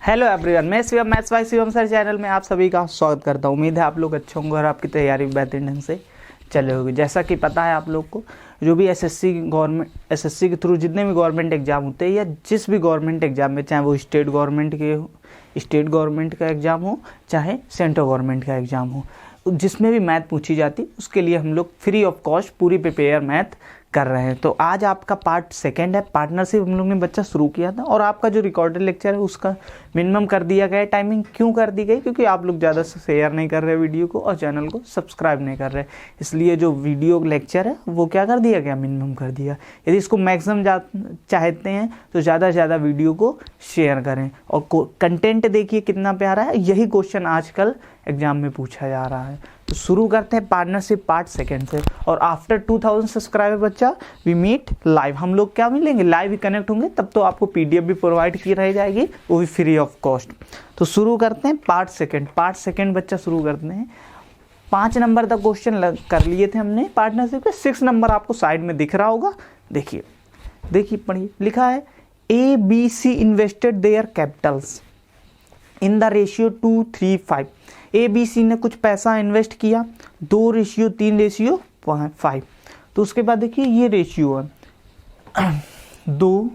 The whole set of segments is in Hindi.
हेलो एवरीवन, मैं Shivam maths by Shivam sir channel में आप सभी का स्वागत करता हूँ। उम्मीद है आप लोग अच्छे होंगे और आपकी तैयारी बेहतरीन ढंग से चले होगी। जैसा कि पता है आप लोग को, जो भी एसएससी के थ्रू जितने भी गवर्नमेंट एग्जाम होते हैं या जिस भी गवर्नमेंट एग्जाम में, चाहे वो स्टेट गवर्नमेंट का एग्ज़ाम हो चाहे सेंट्रल गवर्नमेंट का एग्ज़ाम हो, जिसमें भी मैथ पूछी जाती उसके लिए हम लोग फ्री ऑफ कॉस्ट पूरी प्रिपेयर मैथ कर रहे हैं। तो आज आपका पार्ट सेकंड है। पार्टनरशिप हम लोग ने बच्चा शुरू किया था और आपका जो रिकॉर्डेड लेक्चर है उसका मिनिमम कर दिया गया है। टाइमिंग क्यों कर दी गई? क्योंकि आप लोग ज़्यादा से शेयर नहीं कर रहे वीडियो को और चैनल को सब्सक्राइब नहीं कर रहे, इसलिए जो वीडियो लेक्चर है वो क्या कर दिया गया, मिनिमम कर दिया। यदि इसको मैक्सिमम चाहते हैं तो ज़्यादा से ज़्यादा वीडियो को शेयर करें और कंटेंट देखिए कितना प्यारा है। यही क्वेश्चन आजकल एग्जाम में पूछा जा रहा है। तो शुरू करते हैं पार्टनरशिप पार्ट सेकंड से। और आफ्टर 2000 सब्सक्राइबर बच्चा वी मीट लाइव, हम लोग क्या मिलेंगे, लाइव ही कनेक्ट होंगे। तब तो आपको पीडीएफ भी प्रोवाइड की रह जाएगी, वो भी फ्री ऑफ कॉस्ट। तो शुरू करते हैं पार्ट सेकंड बच्चा शुरू करते हैं। 5 नंबर तक क्वेश्चन कर लिए थे हमने पार्टनरशिप के। 6 नंबर आपको साइड में दिख रहा होगा, देखिए पढ़िए। लिखा है ABC invested there Capitals in the ratio 2:3:5। ABC ने कुछ पैसा इन्वेस्ट किया 2:3:5। तो उसके बाद देखिए ये रेशियो है 2,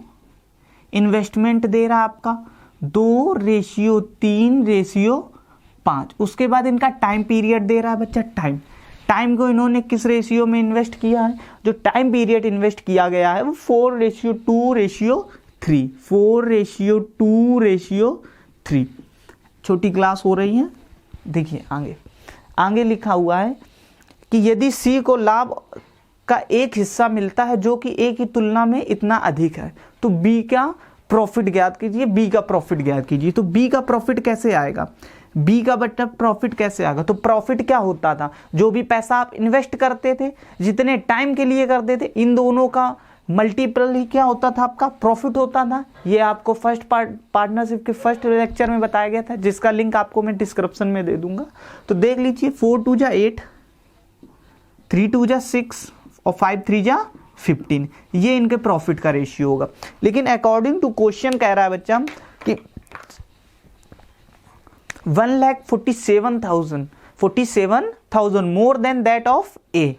इन्वेस्टमेंट दे रहा आपका 2:3:5। उसके बाद इनका टाइम पीरियड दे रहा है बच्चा, टाइम को इन्होंने किस रेशियो में इन्वेस्ट किया है? जो टाइम पीरियड इन्वेस्ट किया गया है वो 4:2:3। 4:2:3। छोटी क्लास हो रही है। देखिए आगे लिखा हुआ है कि यदि सी को लाभ का एक हिस्सा मिलता है जो कि ए की तुलना में इतना अधिक है तो बी का प्रॉफिट ज्ञात कीजिए। तो बी का प्रॉफिट कैसे आएगा? बी का बट्टा प्रॉफिट कैसे आएगा? तो प्रॉफिट क्या होता था, जो भी पैसा आप इन्वेस्ट करते थे, जितने टाइम के लिए करते थे, इन दोनों का मल्टीपल ही क्या होता था, आपका प्रॉफिट होता था। ये आपको फर्स्ट पार्टनरशिप के फर्स्ट लेक्चर में बताया गया था, जिसका लिंक आपको मैं डिस्क्रिप्शन में दे दूंगा। तो देख लीजिए 4×2=8, 3×2=6 और 5×3=15। ये इनके प्रॉफिट का रेशियो होगा। लेकिन अकॉर्डिंग टू क्वेश्चन कह रहा है बच्चा कि 1,47,000 more than that of A,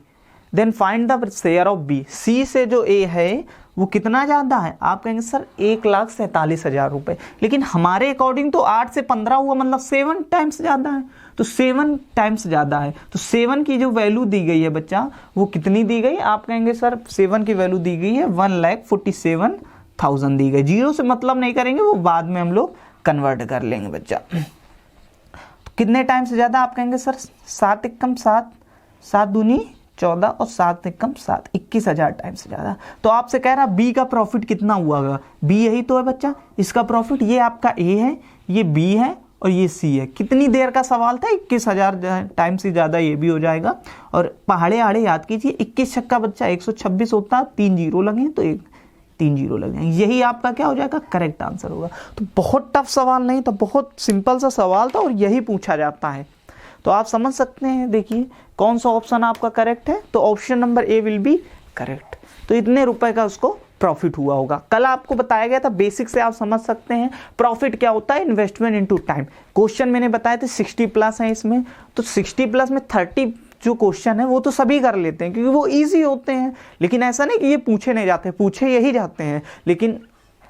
then find the share of B. C से जो ए है वो कितना ज़्यादा है? आप कहेंगे सर 1,47,000 रुपये, लेकिन हमारे अकॉर्डिंग तो 8 से 15 हुआ, मतलब 7 टाइम्स ज़्यादा है। तो 7 टाइम्स ज़्यादा है। तो 7 की जो वैल्यू दी गई है बच्चा, वो कितनी दी गई? आप कहेंगे सर 7 की वैल्यू दी गई है 1,47,000 दी गई। जीरो से मतलब नहीं करेंगे, वो बाद में हम लोग कन्वर्ट कर लेंगे बच्चा। तो कितने टाइम्स ज़्यादा? आप कहेंगे सर 7 एकम 7, 7 दूनी 14 और 7 एकम 7, 21,000 टाइम्स ज़्यादा। तो आपसे कह रहा बी का प्रॉफिट कितना हुआ? बी यही तो है बच्चा, इसका प्रॉफिट। ये आपका ए है, ये बी है और ये सी है। कितनी देर का सवाल था? 21,000 टाइम्स से ज़्यादा ये भी हो जाएगा। और पहाड़े आड़े याद कीजिए, 21 छक्का बच्चा 126 होता, 3 जीरो लगे तो 3 जीरो लगे, यही आपका क्या हो जाएगा, करेक्ट आंसर होगा। तो बहुत टफ सवाल नहीं था, बहुत सिंपल सा सवाल था और यही पूछा जाता है। तो आप समझ सकते हैं। देखिए कौन सा ऑप्शन आपका करेक्ट है, तो option number A will be correct. तो इतने रुपए का उसको प्रॉफिट हुआ होगा। कल आपको बताया गया था, बेसिक से आप समझ सकते हैं प्रॉफिट क्या होता है, इन्वेस्टमेंट इनटू टाइम। क्वेश्चन मैंने बताया थे 60+ है इसमें, तो 60+ में 30 जो क्वेश्चन है वो तो सभी कर लेते हैं क्योंकि वो इजी होते हैं। लेकिन ऐसा नहीं कि ये पूछे नहीं जाते, पूछे यही जाते हैं, लेकिन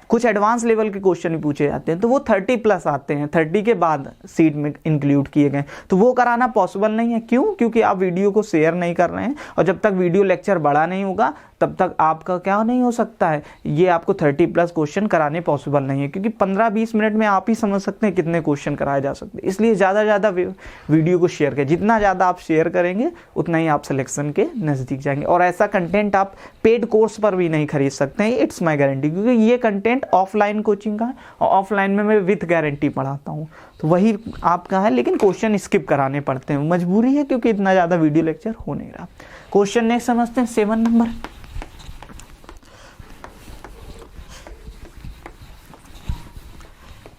कुछ एडवांस लेवल के क्वेश्चन भी पूछे जाते हैं तो वो 30+ आते हैं, 30 के बाद सीट में इंक्लूड किए गए। तो वो कराना पॉसिबल नहीं है। क्यों? क्योंकि आप वीडियो को शेयर नहीं कर रहे हैं और जब तक वीडियो लेक्चर बड़ा नहीं होगा तब तक आपका क्या नहीं हो सकता है, ये आपको 30+ क्वेश्चन कराने पॉसिबल नहीं है। क्योंकि 15-20 मिनट में आप ही समझ सकते हैं कितने क्वेश्चन कराए जा सकते हैं। इसलिए ज़्यादा से ज़्यादा वीडियो को शेयर करें। जितना ज़्यादा आप शेयर करेंगे उतना ही आप सिलेक्शन के नज़दीक जाएंगे। और ऐसा कंटेंट आप पेड कोर्स पर भी नहीं खरीद सकते हैं, इट्स माई गारंटी। क्योंकि ये कंटेंट ऑफलाइन कोचिंग का है और ऑफलाइन में मैं विथ गारंटी पढ़ाता हूँ, तो वही आपका है। लेकिन क्वेश्चन स्किप कराने पड़ते हैं, मजबूरी है क्योंकि इतना ज़्यादा वीडियो लेक्चर हो नहीं रहा। क्वेश्चन नेक्स्ट समझते हैं 7 नंबर।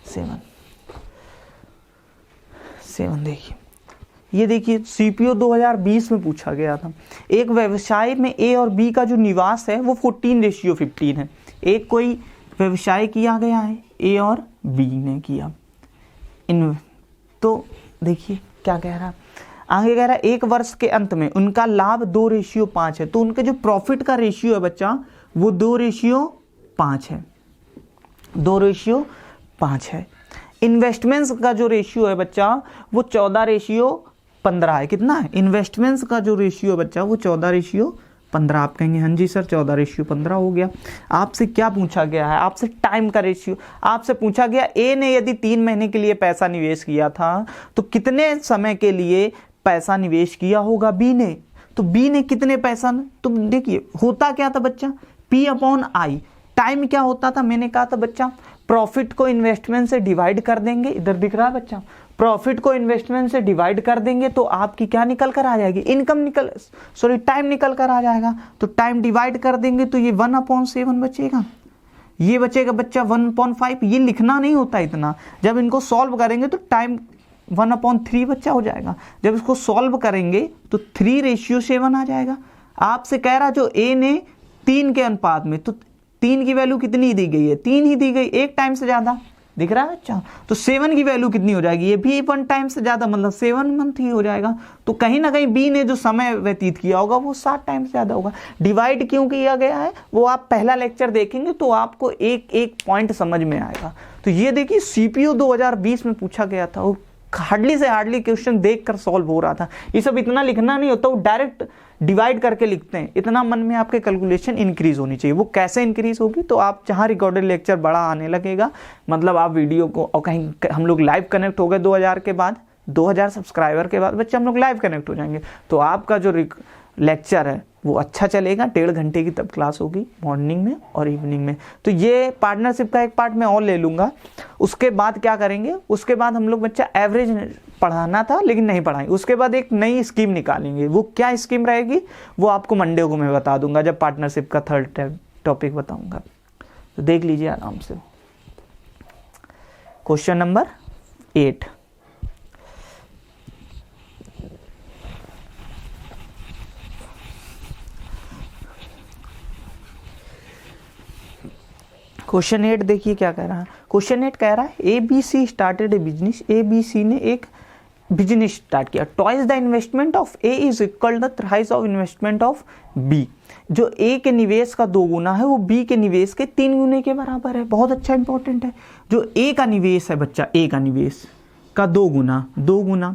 7 देखिए, ये देखिए सीपीओ 2020 में पूछा गया था। एक व्यवसाय में ए और बी का जो निवास है वो 14:15 है। एक कोई व्यवसाय किया गया है, ए और बी ने किया, तो देखिए क्या कह रहा, आगे कह रहा है 1 वर्ष के अंत में उनका लाभ 2:5 है, तो उनके जो प्रॉफिट का रेशियो है बच्चा वो 2:5 है, 2:5 है। इन्वेस्टमेंट्स का जो रेशियो है बच्चा वो 14:15 है। कितना है? इन्वेस्टमेंट्स का जो रेशियो है बच्चा वो 14:15। आप कहेंगे हाँ जी सर 14:15 हो गया। आपसे क्या पूछा गया है? आपसे टाइम का रेशियो आपसे पूछा गया। ए ने यदि 3 महीने के लिए पैसा निवेश किया था तो कितने समय के लिए पैसा निवेश किया होगा बी ने? तो बी ने कितने पैसा, तो देखिए होता क्या था बच्चा, P/I। टाइम क्या होता था? मैंने कहा था बच्चा प्रॉफिट को इन्वेस्टमेंट से डिवाइड कर देंगे, इधर दिख रहा है बच्चा, प्रॉफिट को इन्वेस्टमेंट से डिवाइड कर देंगे तो आपकी क्या निकल कर आ जाएगी? टाइम निकल कर आ जाएगा। तो टाइम डिवाइड कर देंगे तो ये 1/7 बचेगा, ये बचेगा बच्चा 1/5। ये लिखना नहीं होता इतना, जब इनको सॉल्व करेंगे तो टाइम 1/3 बच्चा हो जाएगा। जब इसको सॉल्व करेंगे तो 3:7 आ जाएगा। आपसे कह रहा जो ए ने 3 के अनुपात में, तो 3 की वैल्यू कितनी दी गई है? 3 ही दी गई, 1 टाइम से ज्यादा दिख रहा है बच्चा। तो 7 की वैल्यू कितनी हो जाएगी? ये भी 1 टाइम से ज्यादा, मतलब 7 मंथ ही हो जाएगा। तो कहीं ना कहीं बी ने जो समय व्यतीत किया होगा वो 7 टाइम से ज्यादा होगा। डिवाइड क्यों किया गया है वो आप पहला लेक्चर देखेंगे तो आपको एक एक पॉइंट समझ में आएगा। तो ये देखिए सीपीयू 2020 में पूछा गया था, वो हार्डली से हार्डली क्वेश्चन देखकर सॉल्व हो रहा था। ये सब इतना लिखना नहीं होता, वो डायरेक्ट डिवाइड करके लिखते हैं। इतना मन में आपके कैलकुलेशन इंक्रीज होनी चाहिए। वो कैसे इंक्रीज होगी? तो आप जहाँ रिकॉर्डेड लेक्चर बड़ा आने लगेगा, मतलब आप वीडियो को, और कहीं हम लोग लाइव कनेक्ट हो गए 2000 के बाद, 2000 सब्सक्राइबर के बाद बच्चे हम लोग लाइव कनेक्ट हो जाएंगे, तो आपका जो लेक्चर है वो अच्छा चलेगा। 1.5 घंटे की तब क्लास होगी मॉर्निंग में और इवनिंग में। तो ये पार्टनरशिप का एक पार्ट मैं और ले लूँगा। उसके बाद क्या करेंगे? उसके बाद हम लोग बच्चा एवरेज पढ़ाना था लेकिन नहीं पढ़ाएंगे। उसके बाद एक नई स्कीम निकालेंगे। वो क्या स्कीम रहेगी वो आपको मंडे को मैं बता दूंगा, जब पार्टनरशिप का 3rd टॉपिक बताऊंगा। तो देख लीजिए आराम से। क्वेश्चन नंबर 8, क्वेश्चन 8 देखिए क्या कह रहा है। क्वेश्चन 8 कह रहा है ABC स्टार्टेड ए बिजनेस। ABC ने एक बिजनेस स्टार्ट किया। Twice the investment of A is equal the thrice of investment of B। जो A के निवेश का 2 गुना है वो B के निवेश के 3 गुने के बराबर है। बहुत अच्छा इंपॉर्टेंट है। जो A का निवेश है बच्चा, A का निवेश का 2 गुना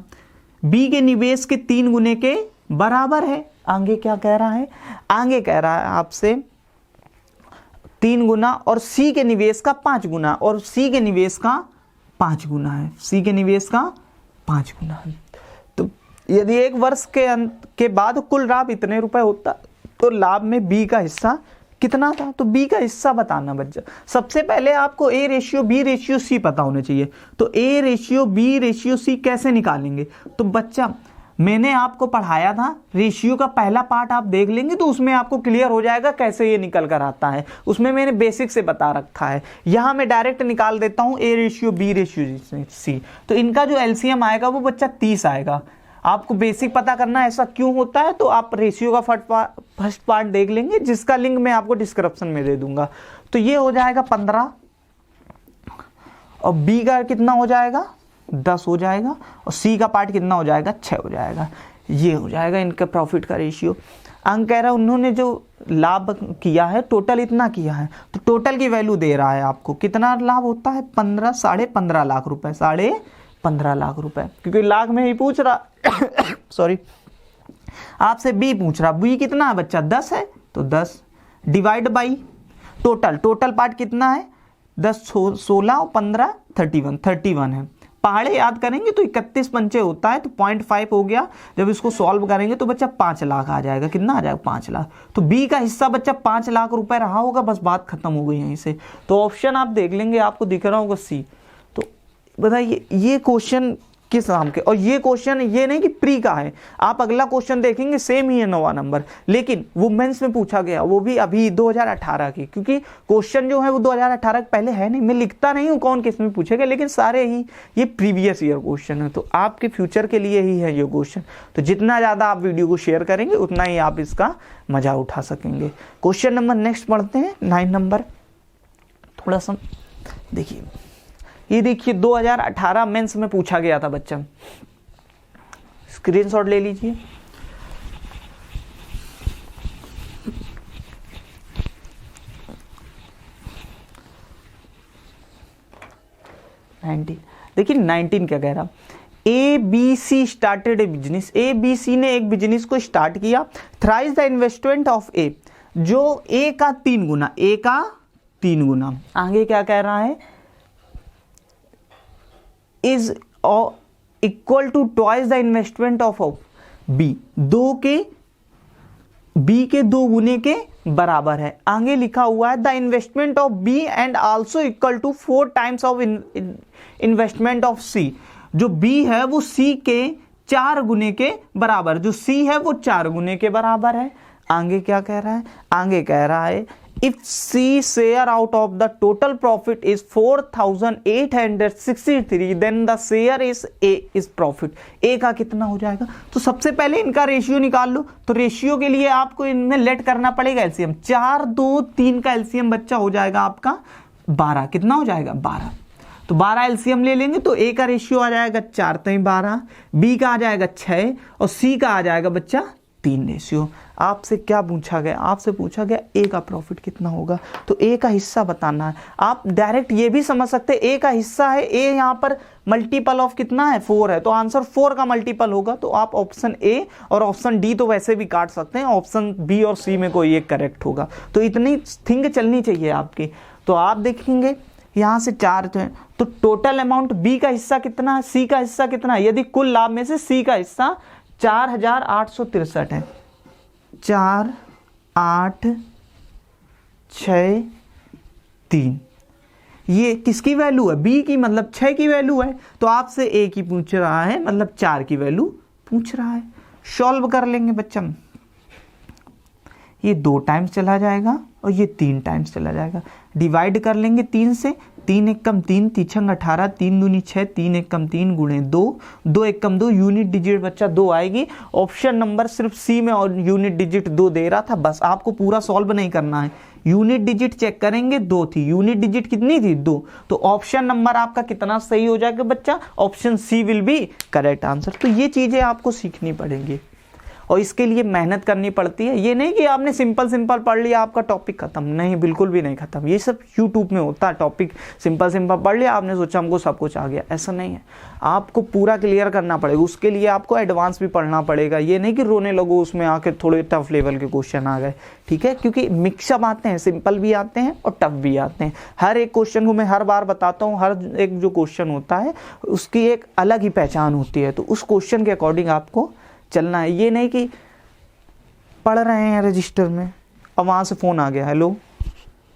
B के निवेश के 3 गुने के बराबर है। आगे क्या कह रहा है? आगे कह रहा है आपसे 3 गुना और C के निवेश का 5 गुना, और C के निवेश का 5 गुना है। C के निवेश का 5 गुना है। तो यदि 1 वर्ष के अंत के बाद कुल लाभ इतने रुपए होता तो लाभ में B का हिस्सा कितना था? तो B का हिस्सा बताना बच्चा। सबसे पहले आपको A/B/C पता होना चाहिए। तो A/B/C कैसे निकालेंगे? तो बच्चा मैंने आपको पढ़ाया था, रेशियो का पहला पार्ट आप देख लेंगे तो उसमें आपको क्लियर हो जाएगा कैसे ये निकल कर आता है। उसमें मैंने बेसिक से बता रखा है। यहाँ मैं डायरेक्ट निकाल देता हूँ A/B/C। तो इनका जो LCM आएगा वो बच्चा 30 आएगा। आपको बेसिक पता करना है ऐसा क्यों होता है, तो आप रेशियो का फर्स्ट पार्ट देख लेंगे, जिसका लिंक मैं आपको डिस्क्रिप्शन में दे दूंगा। तो ये हो जाएगा 15 और B का कितना हो जाएगा? 10 हो जाएगा, और C का पार्ट कितना हो जाएगा? 6 हो जाएगा। ये हो जाएगा इनका प्रॉफिट का रेशियो। अंक कह रहा है उन्होंने जो लाभ किया है टोटल इतना किया है, तो टोटल की वैल्यू दे रहा है आपको। कितना लाभ होता है? 15.5 लाख रुपए, 15.5 लाख रुपए, क्योंकि लाख में ही पूछ रहा सॉरी, आपसे B पूछ रहा। B कितना है बच्चा? 10 है, तो 10 डिवाइड बाई टोटल पार्ट कितना है? 10, 16 और 15 31 है। पहाड़े याद करेंगे तो 31 पंचे होता है, तो 0.5 हो गया। जब इसको सॉल्व करेंगे तो बच्चा 5 लाख आ जाएगा। कितना आ जाएगा? 5 लाख। तो B का हिस्सा बच्चा 5 लाख रुपए रहा होगा। बस बात खत्म हो गई यहीं से। तो ऑप्शन आप देख लेंगे, आपको दिख रहा होगा C। तो बताइए ये क्वेश्चन किस नाम के, और ये क्वेश्चन ये नहीं कि प्री का है। आप अगला क्वेश्चन देखेंगे सेम ही है 9वां नंबर, लेकिन वो मेंस में पूछा गया, वो भी अभी 2018 की, क्योंकि क्वेश्चन जो है वो 2018 के पहले है नहीं। मैं लिखता नहीं हूँ कौन किस में पूछेगा, लेकिन सारे ही ये प्रीवियस ईयर क्वेश्चन है। तो आपके फ्यूचर के लिए ही है ये क्वेश्चन। तो जितना ज़्यादा आप वीडियो को शेयर करेंगे उतना ही आप इसका मजा उठा सकेंगे। क्वेश्चन नंबर नेक्स्ट पढ़ते हैं 9 नंबर। थोड़ा सा देखिए ये देखिए 2018 मेंस में पूछा गया था बच्चा, स्क्रीनशॉट ले लीजिए। देखिए 19 क्या कह रहा, ABC स्टार्टेड ए बिजनेस, ABC ने एक बिजनेस को स्टार्ट किया, thrice the investment of A, जो A का 3 गुना, A का 3 गुना, आगे क्या कह रहा है, is equal to twice the investment of B, B के 2 गुने के बराबर है। आगे लिखा हुआ है the investment of B and also equal to 4 times of investment of C, जो B है वो C के 4 गुने के बराबर, जो C है वो 4 गुने के बराबर है। आगे क्या कह रहा है, आगे कह रहा है if C share out of the total profit is 4863 then the share is A is profit. A का कितना हो जाएगा, तो सबसे पहले इनका रेशियो निकाल लो। तो रेशियो के लिए आपको इनमें लेट करना पड़ेगा एलसीएम, 4 2 3 का एलसीएम बच्चा हो जाएगा आपका 12, कितना हो जाएगा 12, तो 12 एलसीएम ले लेंगे तो A का रेशियो आ जाएगा 4 3 12, B का आ जाएगा 6 और C का आ जाएगा बच्चा 3 रेशियो। आपसे क्या पूछा गया, आपसे पूछा गया A का प्रॉफिट कितना होगा, तो A का हिस्सा बताना है। आप डायरेक्ट ये भी समझ सकते हैं A का हिस्सा है, A यहाँ पर मल्टीपल ऑफ कितना है 4 है, तो आंसर 4 का मल्टीपल होगा। तो आप ऑप्शन A और ऑप्शन D तो वैसे भी काट सकते हैं, ऑप्शन B और C में कोई एक करेक्ट होगा। तो इतनी थिंग चलनी चाहिए आपकी। तो आप देखेंगे यहाँ से 4 तो टोटल अमाउंट B का हिस्सा कितना है, C का हिस्सा कितना है, यदि कुल लाभ में से C का हिस्सा 4863 है, 4 8 6 3, ये किसकी वैल्यू है, B की, मतलब 6 की वैल्यू है। तो आपसे A की पूछ रहा है, मतलब 4 की वैल्यू पूछ रहा है। सॉल्व कर लेंगे बच्चा, ये 2 टाइम्स चला जाएगा और ये 3 टाइम्स चला जाएगा। डिवाइड कर लेंगे 3 से, 3 1 कम 3, 3 6 18, 3 दूनी 6, 3 1 कम 3 गुणे 2, 2 1 कम 2, यूनिट डिजिट बच्चा 2 आएगी। ऑप्शन नंबर सिर्फ C में और यूनिट डिजिट 2 दे रहा था, बस आपको पूरा सॉल्व नहीं करना है। यूनिट डिजिट चेक करेंगे 2 थी, यूनिट डिजिट कितनी थी 2, तो ऑप्शन नंबर आपका कितना सही हो जाएगा बच्चा, option C will be correct answer. तो ये चीजें आपको सीखनी पड़ेंगी और इसके लिए मेहनत करनी पड़ती है। ये नहीं कि आपने सिंपल पढ़ लिया आपका टॉपिक खत्म, नहीं, बिल्कुल भी नहीं खत्म। ये सब यूट्यूब में होता है, टॉपिक सिंपल पढ़ लिया आपने, सोचा हमको सब कुछ आ गया, ऐसा नहीं है। आपको पूरा क्लियर करना पड़ेगा, उसके लिए आपको एडवांस भी पढ़ना पड़ेगा। ये नहीं कि रोने लगो उसमें आके थोड़े टफ लेवल के क्वेश्चन आ गए, ठीक है, क्योंकि मिक्सअप आते हैं, सिंपल भी आते हैं और टफ भी आते हैं। हर एक क्वेश्चन को मैं हर बार बताता हूँ, हर एक जो क्वेश्चन होता है उसकी एक अलग ही पहचान होती है, तो उस क्वेश्चन के अकॉर्डिंग आपको चलना है। ये नहीं कि पढ़ रहे हैं रजिस्टर में और वहाँ से फ़ोन आ गया, हेलो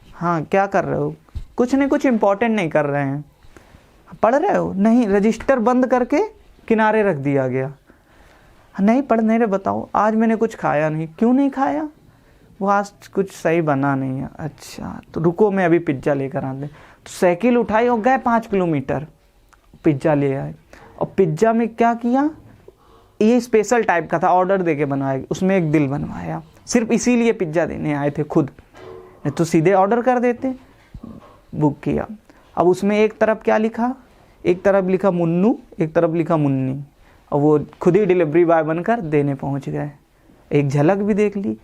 हाँ क्या कर रहे हो, कुछ नहीं, कुछ इंपॉर्टेंट नहीं कर रहे हैं, पढ़ रहे हो, नहीं, रजिस्टर बंद करके किनारे रख दिया गया, नहीं पढ़ने रहे, बताओ आज मैंने कुछ खाया नहीं, क्यों नहीं खाया, वो आज कुछ सही बना नहीं है, अच्छा तो रुको मैं अभी पिज्ज़ा लेकर आते। तो साइकिल उठाई और गए 5 किलोमीटर, पिज्ज़ा ले आए, और पिज्ज़ा में क्या किया, ये स्पेशल टाइप का था, ऑर्डर देके बनवाया, उसमें एक दिल बनवाया, सिर्फ इसीलिए पिज्ज़ा देने आए थे खुद, नहीं तो सीधे ऑर्डर कर देते। बुक किया, अब उसमें एक तरफ क्या लिखा, एक तरफ लिखा मुन्नू, एक तरफ लिखा मुन्नी, और वो खुद ही डिलीवरी बॉय बनकर देने पहुंच गए। एक झलक भी देख ली।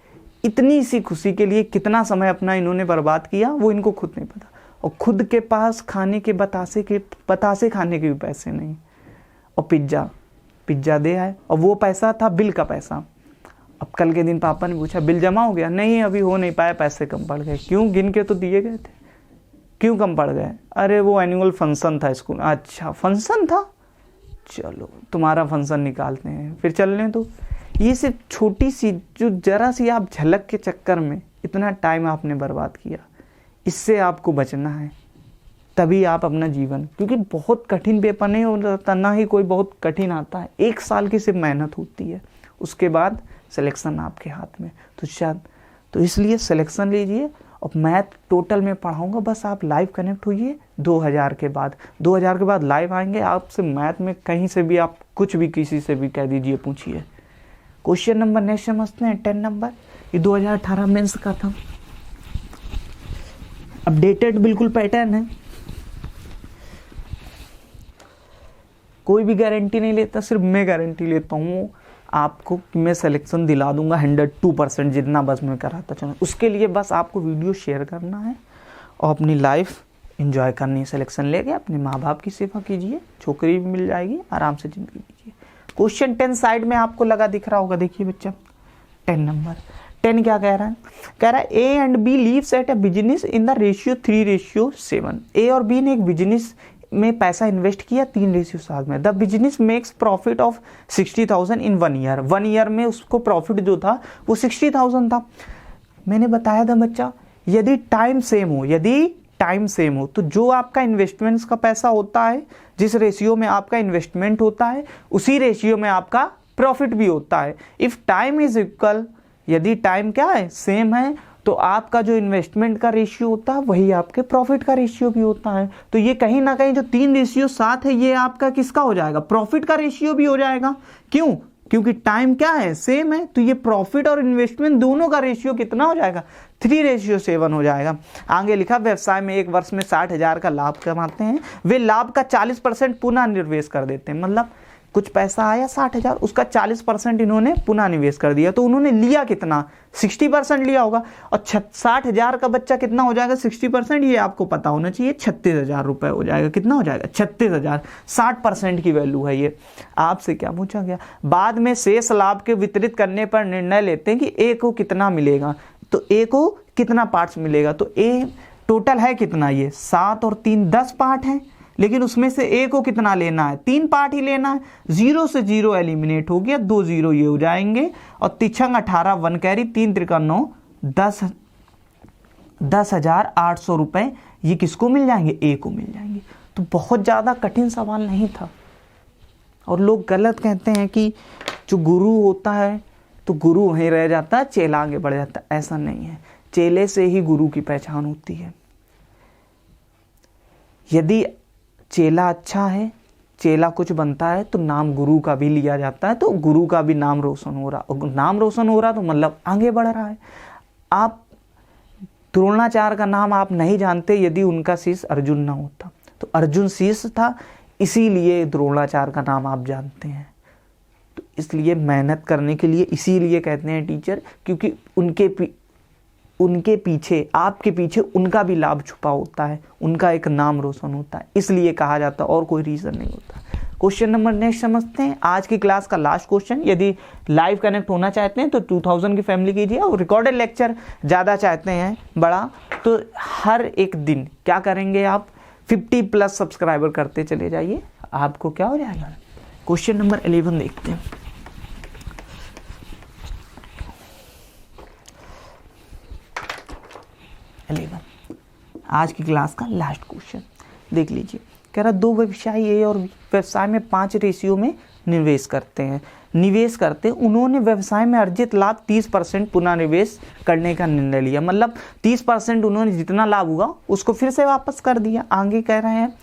इतनी सी खुशी के लिए कितना समय अपना इन्होंने बर्बाद किया वो इनको खुद नहीं पता, और खुद के पास खाने के बतासे खाने के भी पैसे नहीं, और पिज्ज़ा दे आए, और वो पैसा था बिल का पैसा। अब कल के दिन पापा ने पूछा बिल जमा हो गया, नहीं अभी हो नहीं पाया, पैसे कम पड़ गए। क्यों, गिन के तो दिए गए थे, क्यों कम पड़ गए, अरे वो एनुअल फंक्शन था स्कूल, अच्छा फंक्शन था, चलो तुम्हारा फंक्शन निकालते हैं, फिर चलने तो। ये सिर्फ छोटी सी जो जरा सी आप झलक के चक्कर में इतना टाइम आपने बर्बाद किया, इससे आपको बचना है, तभी आप अपना जीवन, क्योंकि बहुत कठिन पेपर नहीं होता, ना ही कोई बहुत कठिन आता है, 1 साल की सिर्फ मेहनत होती है, उसके बाद सिलेक्शन आपके हाथ में। तो इसलिए सिलेक्शन लीजिए, और मैथ टोटल में पढ़ाऊंगा, बस आप लाइव कनेक्ट होइए 2000 के बाद, 2000 के बाद लाइव आएंगे, आपसे मैथ में कहीं से भी आप कुछ भी किसी से भी कह दीजिए, पूछिए। क्वेश्चन नंबर नेक्स्ट समझते हैं, 10 नंबर, ये 2018 मेंस का था, अपडेटेड बिल्कुल पैटर्न है। कोई भी गारंटी नहीं लेता, सिर्फ मैं गारंटी लेता हूँ आपको कि मैं सिलेक्शन दिला दूंगा 102% जितना बस मैं कराता चलूँ। उसके लिए बस आपको वीडियो शेयर करना है और अपनी लाइफ एंजॉय करनी है। सिलेक्शन लेके अपने माँ बाप की सेवा कीजिए, छोकरी भी मिल जाएगी, आराम से ज़िंदगी कीजिए। क्वेश्चन 10 साइड में आपको लगा दिख रहा होगा, देखिए बच्चा 10 नंबर 10 क्या कह रहा है, कह रहा है A and B leaves at a business in the ratio 3:7। A और बी ने एक बिजनेस में पैसा इन्वेस्ट किया 3:7 में। The business makes profit of 60,000 in 1 year. 1 year में उसको प्रॉफिट जो था वो 60,000 था। मैंने बताया था बच्चा, यदि टाइम सेम हो तो जो आपका इन्वेस्टमेंट्स का पैसा होता है, जिस रेशियो में आपका इन्वेस्टमेंट होता है उसी रेशियो में आपका प्रॉफिट भी होता है। इफ टाइम इज इक्वल, यदि टाइम क्या है, सेम है, तो आपका जो इन्वेस्टमेंट का रेशियो होता है वही आपके प्रॉफिट का रेशियो भी होता है। तो ये कहीं ना कहीं जो 3:7 है ये आपका किसका हो जाएगा, प्रॉफिट का रेशियो भी हो जाएगा। क्यों? क्योंकि टाइम क्या है, सेम है, तो ये प्रॉफिट और इन्वेस्टमेंट दोनों का रेशियो कितना हो जाएगा, 3:7 हो जाएगा। आगे लिखा, व्यवसाय में एक वर्ष में 60,000 का लाभ कमाते हैं, वे लाभ का 40% पुनः निवेश कर देते हैं। मतलब कुछ पैसा आया 60,000, उसका 40% इन्होंने पुनः निवेश कर दिया। तो उन्होंने लिया कितना, 60% लिया होगा। और 60,000 का बच्चा कितना हो जाएगा 60%, ये आपको पता होना चाहिए, 36,000 रुपये हो जाएगा। कितना हो जाएगा, 36,000। 60% की वैल्यू है ये। आपसे क्या पूछा गया, बाद में शेष लाभ के वितरित करने पर निर्णय लेते हैं कि ए को कितना मिलेगा। तो ए को कितना पार्ट्स मिलेगा, तो ए टोटल है कितना, ये 7 और 3 10 पार्ट हैं, लेकिन उसमें से ए को कितना लेना है, 3 पार्ट ही लेना है। 0 से 0 एलिमिनेट हो गया, 2 0 ये हो जाएंगे, और 3 18 1 कैरी, 3 3 9 10,800 रुपए ये किसको मिल जाएंगे, ए को मिल जाएंगे। तो बहुत ज़्यादा कठिन सवाल नहीं था। और लोग गलत कहते हैं कि जो गुरु होता है तो गुरु वहीं रह जाता है, चेला आगे बढ़ जाता है। ऐसा नहीं है, चेले से ही गुरु की पहचान होती है। यदि चेला अच्छा है, चेला कुछ बनता है, तो नाम गुरु का भी लिया जाता है, तो गुरु का भी नाम रोशन हो रहा, और नाम रोशन हो रहा तो मतलब आगे बढ़ रहा है। आप द्रोणाचार्य का नाम आप नहीं जानते यदि उनका शिष्य अर्जुन ना होता, तो अर्जुन शिष्य था, इसीलिए द्रोणाचार्य का नाम आप जानते हैं। तो इसलिए मेहनत करने के लिए इसीलिए कहते हैं टीचर, क्योंकि उनके पीछे, आपके पीछे उनका भी लाभ छुपा होता है, उनका एक नाम रोशन होता है, इसलिए कहा जाता है, और कोई रीज़न नहीं होता। क्वेश्चन नंबर नेक्स्ट समझते हैं, आज की क्लास का लास्ट क्वेश्चन। यदि लाइव कनेक्ट होना चाहते हैं तो 2000 की फैमिली कीजिए, और रिकॉर्डेड लेक्चर ज़्यादा चाहते हैं बड़ा, तो हर एक दिन क्या करेंगे आप, 50+ सब्सक्राइबर करते चले जाइए, आपको क्या हो जाएगा। क्वेश्चन नंबर 11 देखते हैं। आज की क्लास का लास्ट क्वेश्चन देख लीजिए। कह रहा, 2 व्यवसायी ए और व्यवसाय में 5 रेशियो में निवेश करते उन्होंने व्यवसाय में अर्जित लाभ 30% पुनः निवेश करने का निर्णय लिया। मतलब 30% उन्होंने जितना लाभ हुआ उसको फिर से वापस कर दिया। आगे कह रहे हैं,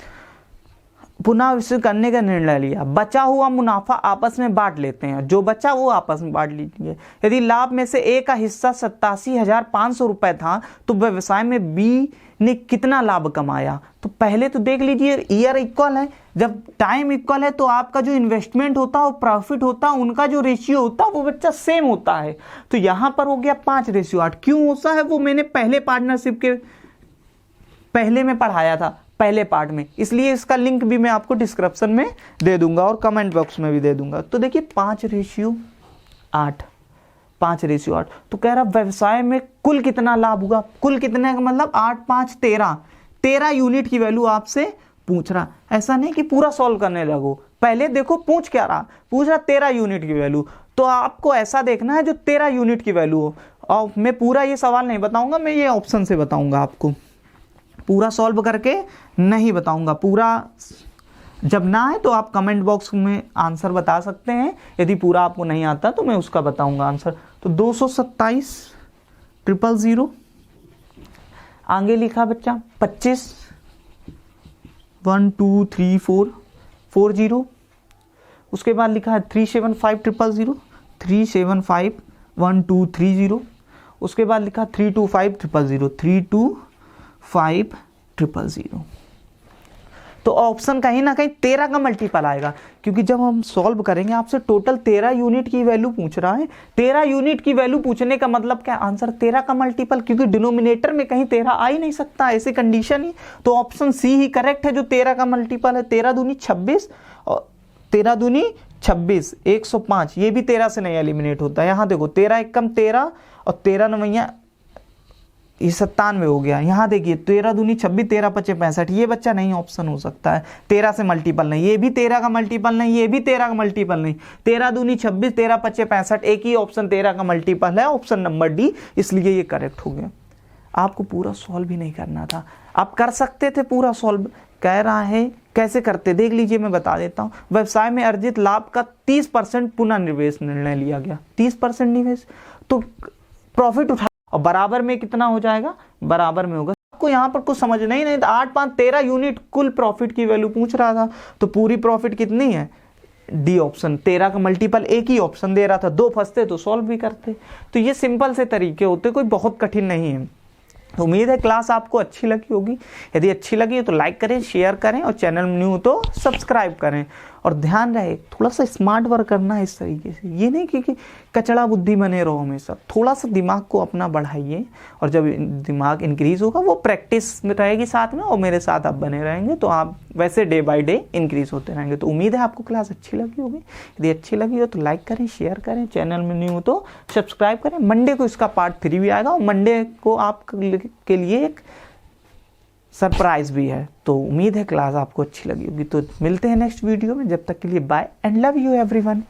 पुनः निवेश करने का निर्णय लिया, बचा हुआ मुनाफा आपस में बांट लेते हैं, जो बचा वो आपस में बांट लीजिए। यदि लाभ में से ए का हिस्सा 87,500 रुपये था तो व्यवसाय में बी ने कितना लाभ कमाया। तो पहले तो देख लीजिए, ईयर इक्वल है, जब टाइम इक्वल है तो आपका जो इन्वेस्टमेंट होता है और प्रॉफिट होता है, उनका जो रेशियो होता है वो बच्चा सेम होता है। तो यहां पर हो गया 5:8। क्यों होता है, वो मैंने पहले पार्टनरशिप के पहले में पढ़ाया था, पहले पार्ट में, इसलिए इसका लिंक भी मैं आपको डिस्क्रिप्शन में दे दूंगा और कमेंट बॉक्स में भी दे दूंगा। तो देखिए 5:8, 5:8। तो कह रहा व्यवसाय में कुल कितना लाभ हुआ, कुल कितने का मतलब 8 5 13 यूनिट की वैल्यू आपसे पूछ रहा। ऐसा नहीं कि पूरा सॉल्व करने लगो, पहले देखो पूछ क्या रहा, पूछ रहा 13 यूनिट की वैल्यू। तो आपको ऐसा देखना है जो 13 यूनिट की वैल्यू हो। और मैं पूरा ये सवाल नहीं बताऊंगा, मैं ये ऑप्शन से बताऊंगा आपको, पूरा सॉल्व करके नहीं बताऊंगा। पूरा जब ना आए तो आप कमेंट बॉक्स में आंसर बता सकते हैं, यदि पूरा आपको नहीं आता तो मैं उसका बताऊंगा आंसर। तो 227,000 आगे लिखा बच्चा 25 1 2 3 4 40। उसके बाद लिखा है 375,000 375 1 2 30। उसके बाद लिखा 325,000 325,000। तो ऑप्शन कहीं ना कहीं 13 का मल्टीपल आएगा, क्योंकि जब हम सॉल्व करेंगे आपसे टोटल 13 यूनिट की वैल्यू पूछ रहा है। 13 यूनिट की वैल्यू पूछने का मतलब क्या, आंसर 13 का मल्टीपल, क्योंकि डिनोमिनेटर में कहीं 13 आ ही नहीं सकता, ऐसी कंडीशन ही। तो ऑप्शन सी ही करेक्ट है, जो 13 का मल्टीपल है। 13 दूनी 26 और 13 दूनी 26, 105, ये भी 13 से नहीं एलिमिनेट होता है। यहाँ देखो 13 एकम 13 और 13 नवैया ये 97 हो गया। यहाँ देखिए 13 दूनी 26, 13 पचे 65, ये बच्चा नहीं ऑप्शन हो सकता है। 13 से मल्टीपल नहीं, ये भी 13 का मल्टीपल नहीं, ये भी 13 का मल्टीपल नहीं। 13 दूनी 26, 13 पचे 65, एक ही ऑप्शन 13 का मल्टीपल है, ऑप्शन नंबर डी, इसलिए ये करेक्ट हो गया। आपको पूरा सॉल्व भी नहीं करना था, आप कर सकते थे पूरा सॉल्व। कह रहा है कैसे करते, देख लीजिए, मैं बता देता हूं। व्यवसाय में अर्जित लाभ का 30% पुनः निवेश निर्णय लिया गया। 30% निवेश तो प्रॉफिट उठा, और बराबर में कितना हो जाएगा, बराबर में होगा। आपको यहाँ पर कुछ समझना ही नहीं था। 8 5 13 यूनिट कुल प्रॉफिट की वैल्यू पूछ रहा था, तो पूरी प्रॉफिट कितनी है, डी ऑप्शन। 13 का मल्टीपल एक ही ऑप्शन दे रहा था, 2 फंसते तो सॉल्व भी करते। तो ये सिंपल से तरीके होते, कोई बहुत कठिन नहीं है। तो उम्मीद है क्लास आपको अच्छी लगी होगी। यदि अच्छी लगी हो तो लाइक करें, शेयर करें, और चैनल में न्यू हो तो सब्सक्राइब करें। और ध्यान रहे थोड़ा सा स्मार्ट वर्क करना है इस तरीके से, ये नहीं कि कचड़ा बुद्धि बने रहो हमेशा। थोड़ा सा दिमाग को अपना बढ़ाइए, और जब दिमाग इंक्रीज होगा वो प्रैक्टिस में रहेगी साथ में, और मेरे साथ आप बने रहेंगे तो आप वैसे डे बाय डे इंक्रीज होते रहेंगे। तो उम्मीद है आपको क्लास अच्छी लगी होगी। यदि अच्छी लगी हो तो लाइक करें, शेयर करें, चैनल में न्यू हो तो सब्सक्राइब करें। मंडे को इसका पार्ट 3 भी आएगा, और मंडे को आपके लिए एक सरप्राइज भी है। तो उम्मीद है क्लास आपको अच्छी लगी होगी। तो मिलते हैं नेक्स्ट वीडियो में, जब तक के लिए bye and love you everyone.